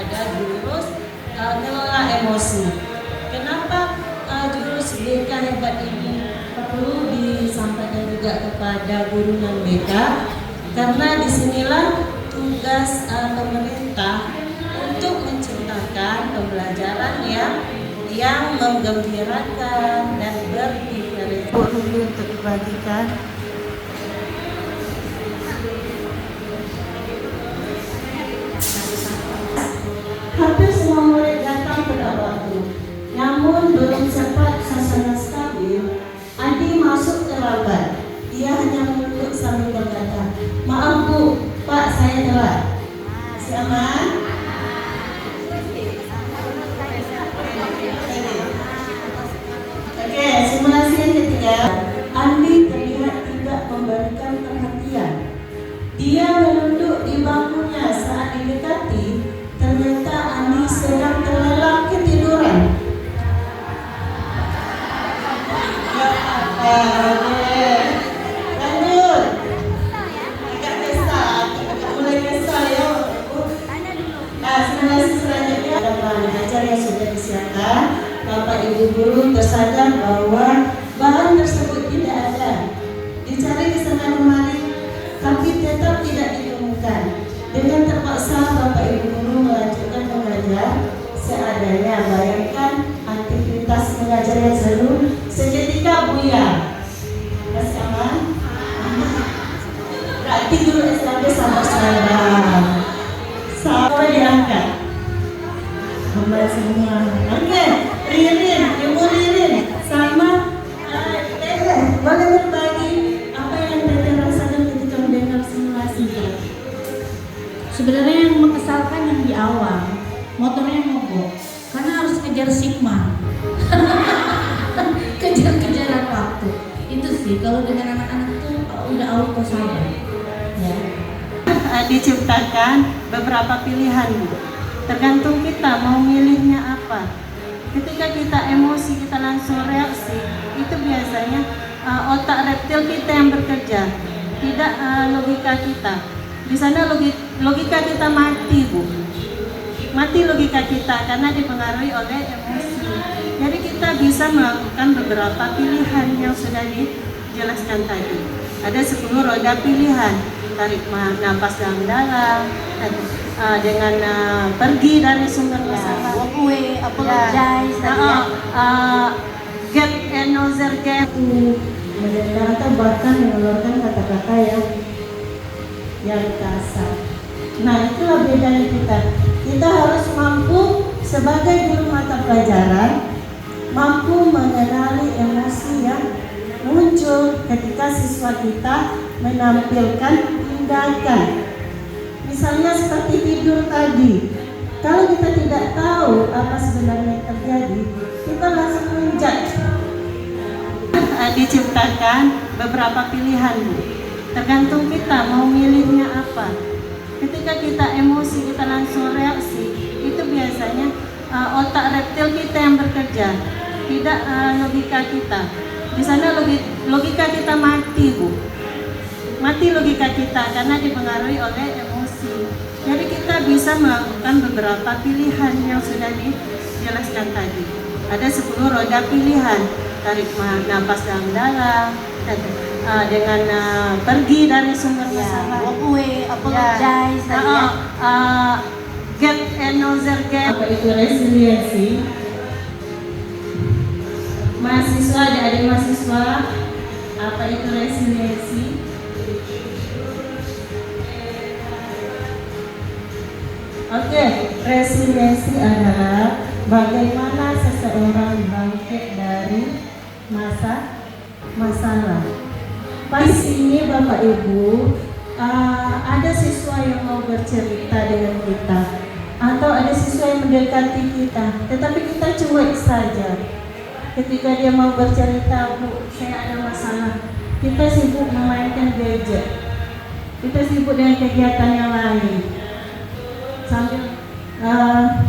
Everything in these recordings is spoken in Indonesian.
kepada jurus ngelola emosi. Kenapa jurus BK hebat ini perlu disampaikan juga kepada guru non BK? Karena disinilah tugas pemerintah untuk menciptakan pembelajaran yang menggembirakan dan berdiferensiasi. Untuk dibagikan. Hampir semua murid datang pada waktu, namun belum sempat suasana stabil. Andi masuk terlambat. Ia hanya menunduk sambil berkata, "Maaf Bu, Pak, saya telat." Masih aman? Oke, simulasi yang ketiga. Andi terlihat tidak memberikan perhatian. Dia menunduk di bangkunya saat didekati. Ternyata Andi sedang terlelap ketiduran. Lanjut. Agak kesal, agak mulai kesal ya. Simulasi selanjutnya ada bahan ajar yang sudah disiapkan. Bapak Ibu guru tersadar bahwa bahan tersebut tidak ada. Dicari di sana kemari, tapi tetap tidak ditemukan. Dengan terpaksa Bapak Ibu guru melanjutkan mengajar seadanya. Bayangkan aktivitas mengajar yang seru seketika buyar. Masih aman? Berarti guru SMP sama saya. Sama diangkat. Kembali semua. Oke, Ririn, Ibu Ririn sama boleh berbagi apa yang Teteh rasakan ketika mendengar simulasi itu? Sebenarnya yang mengesalkan yang di awal, motornya mogok karena harus kejar Sigma. Kejar-kejaran waktu. Itu sih kalau dengan anak-anak itu udah auto saja. Ya. Diciptakan beberapa pilihan, Bu. Tergantung kita mau milihnya apa. Ketika kita emosi, kita langsung reaksi, itu biasanya otak reptil kita yang bekerja, tidak logika kita. Di sana logika kita mati, Bu. Mati logika kita karena dipengaruhi oleh emosi. Jadi kita bisa melakukan beberapa pilihan yang sudah dijelaskan tadi. Ada 10 roda pilihan. Tarik nafas dalam-dalam, dengan pergi dari sumber masalah. Walk away, apologize, Get another get. Mendengarkan bahkan mengeluarkan kata-kata yang kasar. Nah, itulah bedanya kita. Kita harus mampu sebagai guru mata pelajaran, mampu mengenali emosi yang muncul ketika siswa kita menampilkan tindakan. Misalnya seperti tidur tadi. Kalau kita tidak tahu apa sebenarnya yang terjadi, kita langsung menjudge. Diciptakan beberapa pilihan, Bu. Tergantung kita mau milihnya apa. Ketika kita emosi, kita langsung reaksi, itu biasanya otak reptil kita yang bekerja, tidak logika kita. Di sana logika kita mati, Bu. Mati logika kita karena dipengaruhi oleh emosi. Jadi kita bisa melakukan beberapa pilihan yang sudah dijelaskan tadi. Ada 10 roda pilihan. Tarik nafas dalam-dalam, dengan pergi dari sumber masalah. walk away, apologize, Get another get. Apa itu resiliensi? Mahasiswa, adik-adik mahasiswa, apa itu resiliensi? Oke, resiliensi adalah bagaimana seseorang bangkit dari masalah. Pas ini Bapak Ibu, ada siswa yang mau bercerita dengan kita, atau ada siswa yang mendekati kita, tetapi kita cuek saja. Ketika dia mau bercerita, "Bu, saya ada masalah," kita sibuk memainkan gadget, kita sibuk dengan kegiatan yang lain, sambil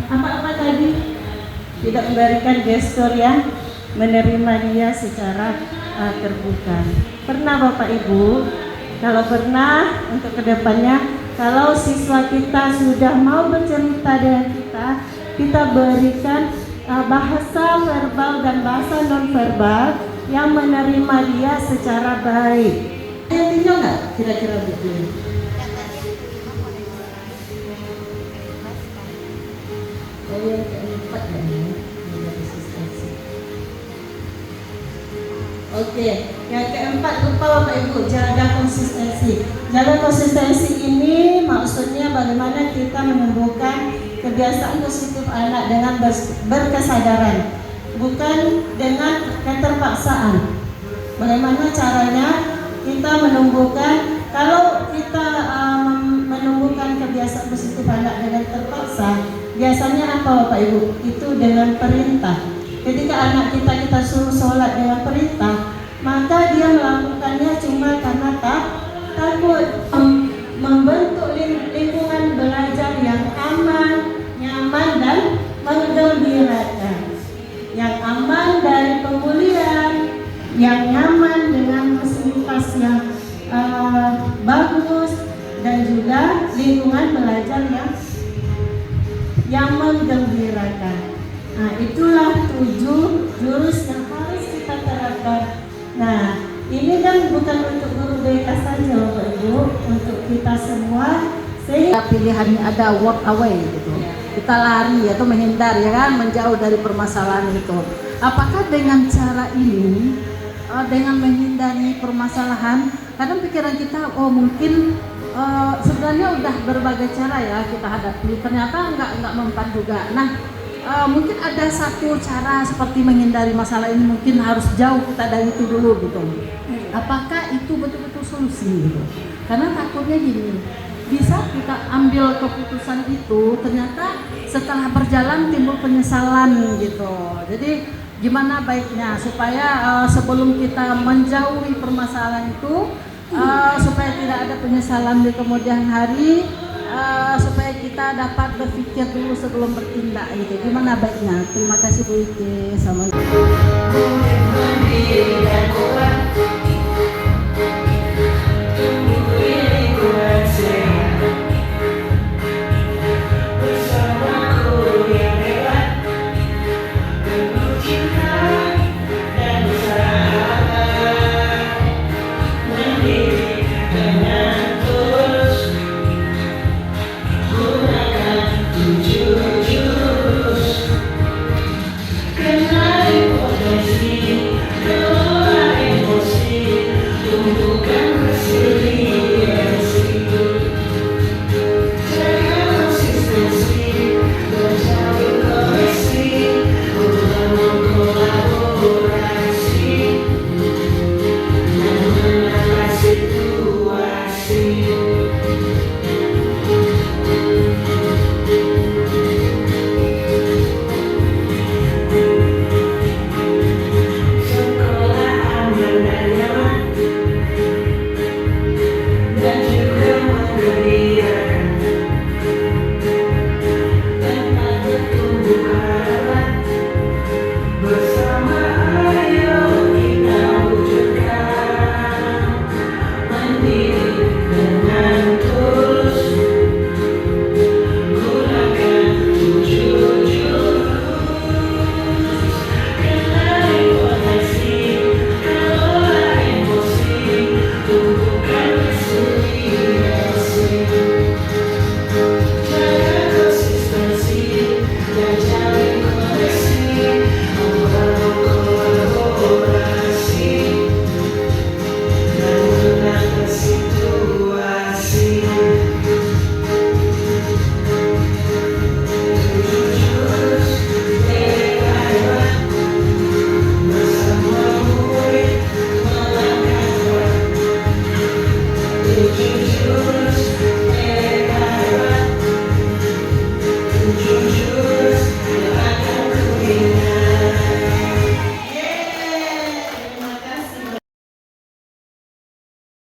apa-apa tadi, tidak memberikan gestur yang menerima dia secara terbuka. Pernah Bapak Ibu? Kalau pernah, untuk kedepannya Kalau siswa kita sudah mau bercerita dengan kita berikan bahasa verbal dan bahasa non-verbal yang menerima dia secara baik. Ada tinjau nggak kira-kira begini? Oh yang keempat ya, konsistensi. Oke, yang keempat lupa Bapak Ibu, jaga konsistensi. Jaga konsistensi ini maksudnya bagaimana kita menumbuhkan kebiasaan positif anak dengan berkesadaran, bukan dengan keterpaksaan. Bagaimana caranya kita menumbuhkan? Kalau kita menumbuhkan kebiasaan positif anak dengan terpaksa, biasanya apa Bapak Ibu? Itu dengan perintah. Ketika anak kita suruh sholat dengan perintah, maka dia melakukannya cuma karena takut. Membentuk lingkungan belajar yang aman, nyaman dan menggembirakan. Yang aman dari pembulian, yang nyaman dengan fasilitas yang bagus, dan juga lingkungan belajar yang menggembirakan. Nah, itulah 7 jurus yang harus kita terapkan. Nah, ini kan bukan untuk guru BK saja Bapak Ibu, untuk kita semua. Sehingga pilihannya ada walk away gitu. Kita lari atau menghindar ya kan, menjauh dari permasalahan itu. Apakah dengan cara ini, dengan menghindari permasalahan, kadang pikiran kita mungkin sebenarnya udah berbagai cara ya kita hadapi, ternyata nggak mempan juga. Nah, mungkin ada satu cara seperti menghindari masalah ini, mungkin harus jauh kita dari itu dulu gitu. Apakah itu betul-betul solusi gitu? Karena takutnya gini, bisa kita ambil keputusan itu, ternyata setelah berjalan timbul penyesalan gitu. Jadi gimana baiknya supaya sebelum kita menjauhi permasalahan itu, supaya tidak ada penyesalan di kemudian hari, supaya kita dapat berpikir dulu sebelum bertindak gitu. Gimana baiknya? Terima kasih Bu Ike. Sama